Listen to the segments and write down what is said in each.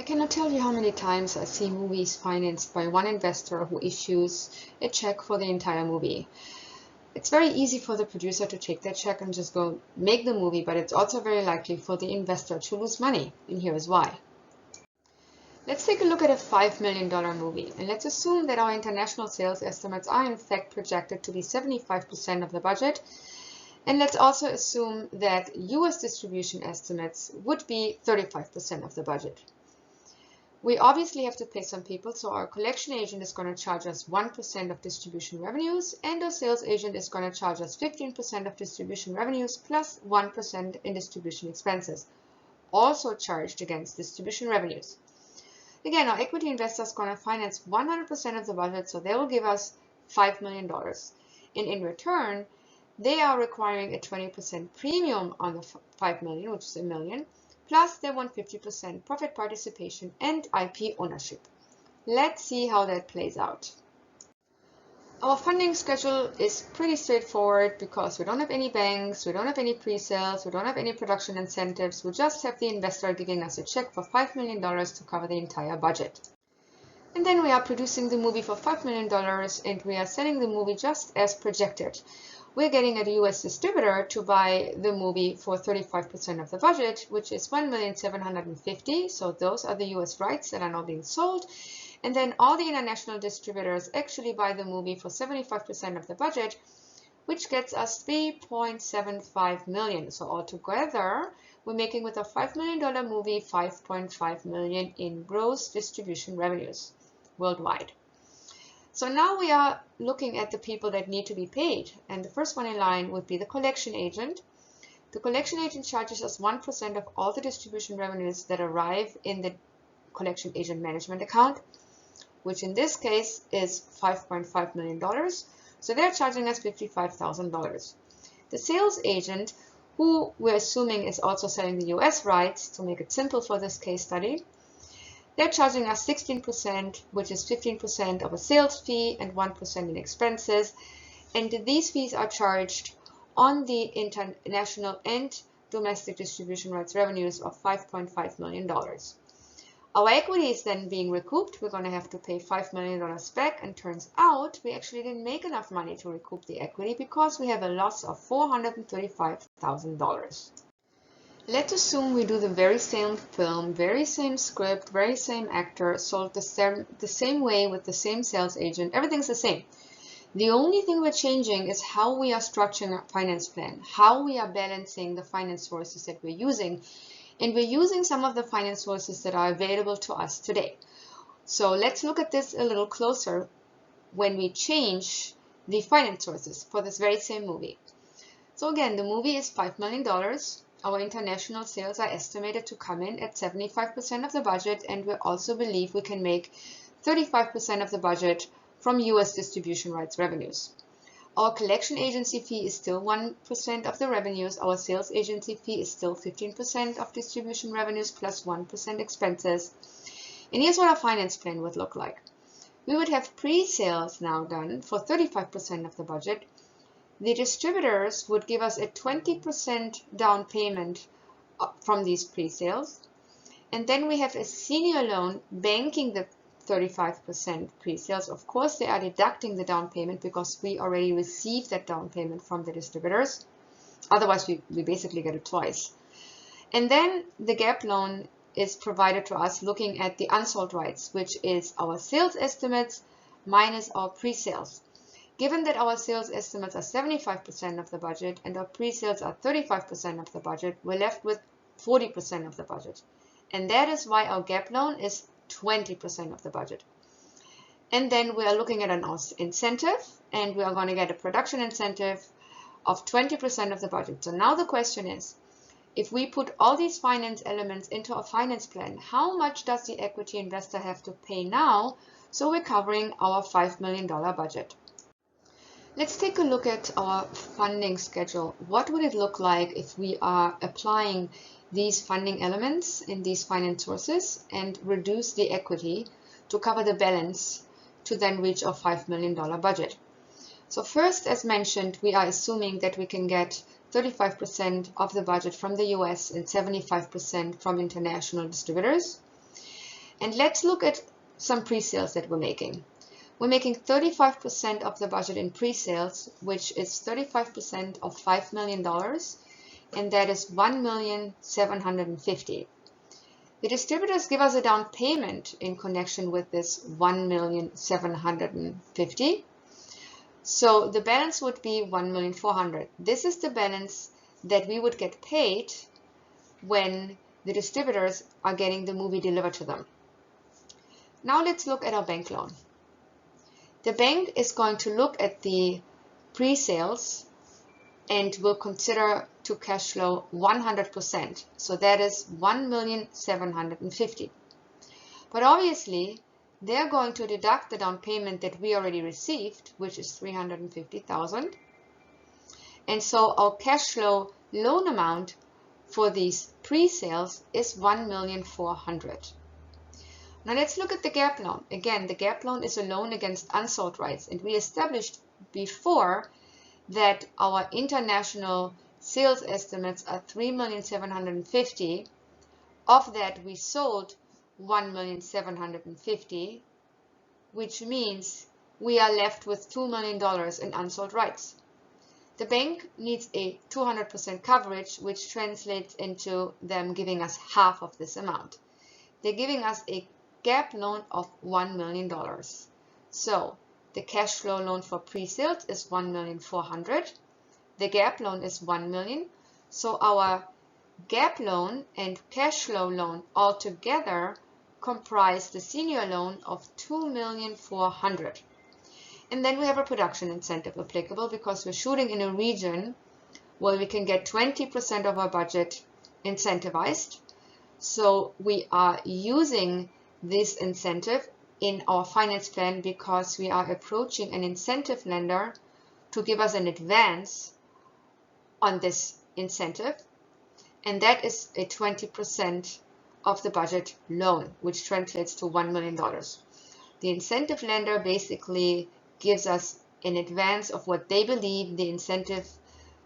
cannot tell you how many times I see movies financed by one investor who issues a check for the entire movie. It's very easy for the producer to take that check and just go make the movie, but it's also very likely for the investor to lose money, and here is why. Let's take a look at a $5 million movie, and let's assume that our international sales estimates are in fact projected to be 75% of the budget. And let's also assume that US distribution estimates would be 35% of the budget. We obviously have to pay some people, so our collection agent is going to charge us 1% of distribution revenues, and our sales agent is going to charge us 15% of distribution revenues plus 1% in distribution expenses, also charged against distribution revenues. Again, our equity investor is going to finance 100% of the budget, so they will give us $5 million. And in return, they are requiring a 20% premium on the $5 million, which is $1 million. Plus, they want 50% profit participation and IP ownership. Let's see how that plays out. Our funding schedule is pretty straightforward because we don't have any banks, we don't have any pre-sales, we don't have any production incentives. We just have the investor giving us a check for $5 million to cover the entire budget. And then we are producing the movie for $5 million and we are selling the movie just as projected. We're getting a US distributor to buy the movie for 35% of the budget, which is $1,750,000. So those are the US rights that are now being sold. And then all the international distributors actually buy the movie for 75% of the budget, which gets us $3.75 million. So altogether, we're making with a $5 million movie $5.5 million in gross distribution revenues worldwide. So now we are looking at the people that need to be paid, and the first one in line would be the collection agent. The collection agent charges us 1% of all the distribution revenues that arrive in the collection agent management account, which in this case is $5.5 million. So they're charging us $55,000. The sales agent, who we're assuming is also selling the US rights, to make it simple for this case study, they're charging us 16%, which is 15% of a sales fee and 1% in expenses. And these fees are charged on the international and domestic distribution rights revenues of $5.5 million. Our equity is then being recouped. We're going to have to pay $5 million back, and turns out we actually didn't make enough money to recoup the equity because we have a loss of $435,000. Let's assume we do the very same film, very same script, very same actor, sold the same way with the same sales agent. Everything's the same. The only thing we're changing is how we are structuring our finance plan, how we are balancing the finance sources that we're using. And we're using some of the finance sources that are available to us today. So let's look at this a little closer when we change the finance sources for this very same movie. So again, the movie is $5 million. Our international sales are estimated to come in at 75% of the budget, and we also believe we can make 35% of the budget from US distribution rights revenues. Our collection agency fee is still 1% of the revenues. Our sales agency fee is still 15% of distribution revenues plus 1% expenses. And here's what our finance plan would look like. We would have pre-sales now done for 35% of the budget. The distributors would give us a 20% down payment from these pre-sales. And then we have a senior loan banking the 35% pre-sales. Of course, they are deducting the down payment because we already received that down payment from the distributors. Otherwise, we basically get it twice. And then the gap loan is provided to us looking at the unsold rights, which is our sales estimates minus our pre-sales. Given that our sales estimates are 75% of the budget and our pre-sales are 35% of the budget, we're left with 40% of the budget. And that is why our gap loan is 20% of the budget. And then we are looking at an incentive, and we are going to get a production incentive of 20% of the budget. So now the question is, if we put all these finance elements into a finance plan, how much does the equity investor have to pay now so we're covering our $5 million budget? Let's take a look at our funding schedule. What would it look like if we are applying these funding elements in these finance sources and reduce the equity to cover the balance to then reach our $5 million budget? So first, as mentioned, we are assuming that we can get 35% of the budget from the US and 75% from international distributors. And let's look at some pre-sales that we're making. We're making 35% of the budget in pre-sales, which is 35% of $5 million, and that is $1,750,000. The distributors give us a down payment in connection with this $1,750,000. So the balance would be $1,400,000. This is the balance that we would get paid when the distributors are getting the movie delivered to them. Now let's look at our bank loan. The bank is going to look at the pre-sales and will consider to cash flow 100%. So that is $1,750,000. But obviously, they're going to deduct the down payment that we already received, which is $350,000. And so our cash flow loan amount for these pre-sales is $1,400,000. Now let's look at the gap loan. Again, the gap loan is a loan against unsold rights, and we established before that our international sales estimates are $3,750,000. Of that, we sold $1,750,000, which means we are left with $2 million in unsold rights. The bank needs a 200% coverage, which translates into them giving us half of this amount. They're giving us a gap loan of $1 million. So the cash flow loan for pre-sales is $1,400,000. The gap loan is $1 million. So our gap loan and cash flow loan altogether comprise the senior loan of $2,400,000. And then we have a production incentive applicable because we're shooting in a region where we can get 20% of our budget incentivized. So we are using this incentive in our finance plan because we are approaching an incentive lender to give us an advance on this incentive, and that is a 20% of the budget loan, which translates to $1 million. The incentive lender basically gives us an advance of what they believe the incentive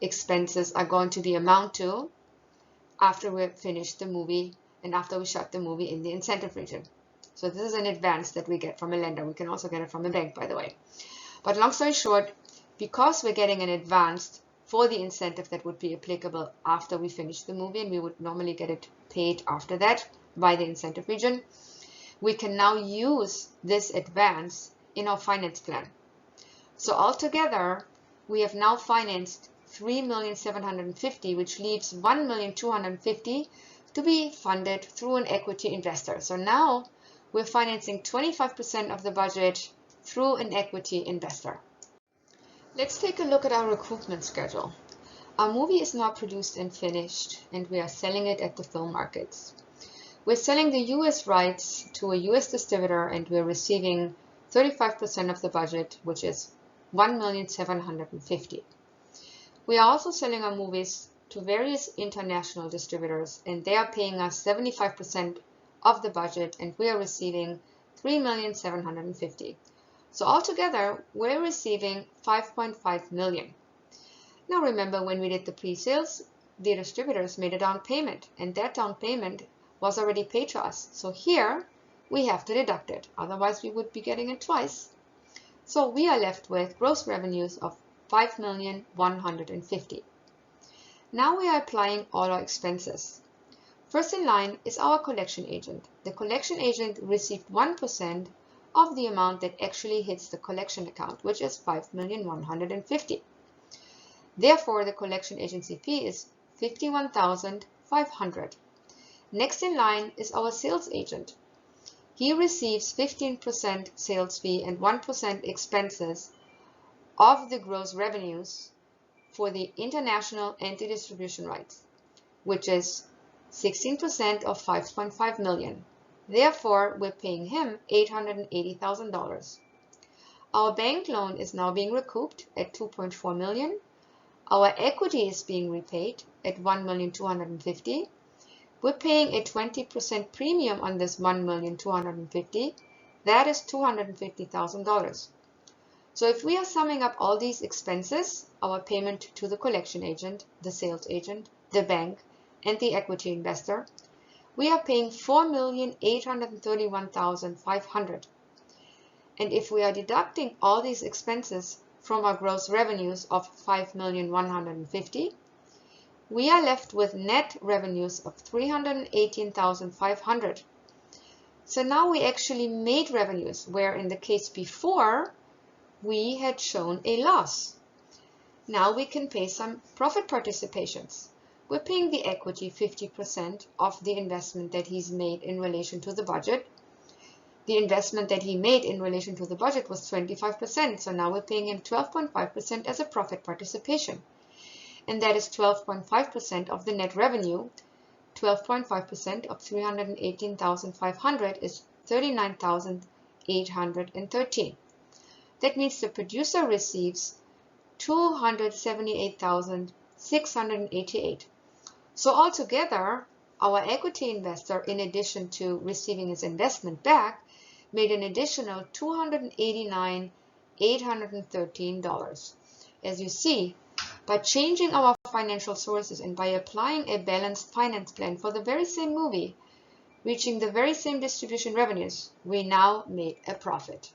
expenses are going to be amount to after we finish the movie and after we shot the movie in the incentive region. So this is an advance that we get from a lender. We can also get it from a bank, by the way. But long story short, because we're getting an advance for the incentive that would be applicable after we finish the movie, and we would normally get it paid after that by the incentive region, we can now use this advance in our finance plan. So altogether, we have now financed $3,750,000, which leaves $1,250,000 to be funded through an equity investor. So now we're financing 25% of the budget through an equity investor. Let's take a look at our recoupment schedule. Our movie is now produced and finished, and we are selling it at the film markets. We're selling the US rights to a US distributor, and we're receiving 35% of the budget, which is $1,750,000. We are also selling our movies to various international distributors, and they are paying us 75% of the budget, and we are receiving $3,750,000. So altogether, we're receiving $5.5 million. Now remember, when we did the pre-sales, the distributors made a down payment, and that down payment was already paid to us. So here, we have to deduct it. Otherwise, we would be getting it twice. So we are left with gross revenues of $5,150,000. Now we are applying all our expenses. First in line is our collection agent. The collection agent received 1% of the amount that actually hits the collection account, which is $5,150,000. Therefore, the collection agency fee is $51,500. Next in line is our sales agent. He receives 15% sales fee and 1% expenses of the gross revenues for the international anti-distribution rights, which is 16% of $5.5 million. Therefore, we're paying him $880,000. Our bank loan is now being recouped at $2.4 million. Our equity is being repaid at $1,250,000. We're paying a 20% premium on this $1,250,000. That is $250,000. So if we are summing up all these expenses, our payment to the collection agent, the sales agent, the bank, and the equity investor, we are paying $4,831,500. And if we are deducting all these expenses from our gross revenues of $5,150,000, we are left with net revenues of $318,500. So now we actually made revenues, where in the case before, we had shown a loss. Now we can pay some profit participations. We're paying the equity 50% of the investment that he's made in relation to the budget. The investment that he made in relation to the budget was 25%, so now we're paying him 12.5% as a profit participation. And that is 12.5% of the net revenue. 12.5% of 318,500 is 39,813. That means the producer receives 278,688. So altogether, our equity investor, in addition to receiving his investment back, made an additional $289,813. As you see, by changing our financial sources and by applying a balanced finance plan for the very same movie, reaching the very same distribution revenues, we now make a profit.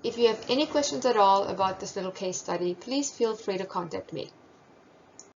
If you have any questions at all about this little case study, please feel free to contact me.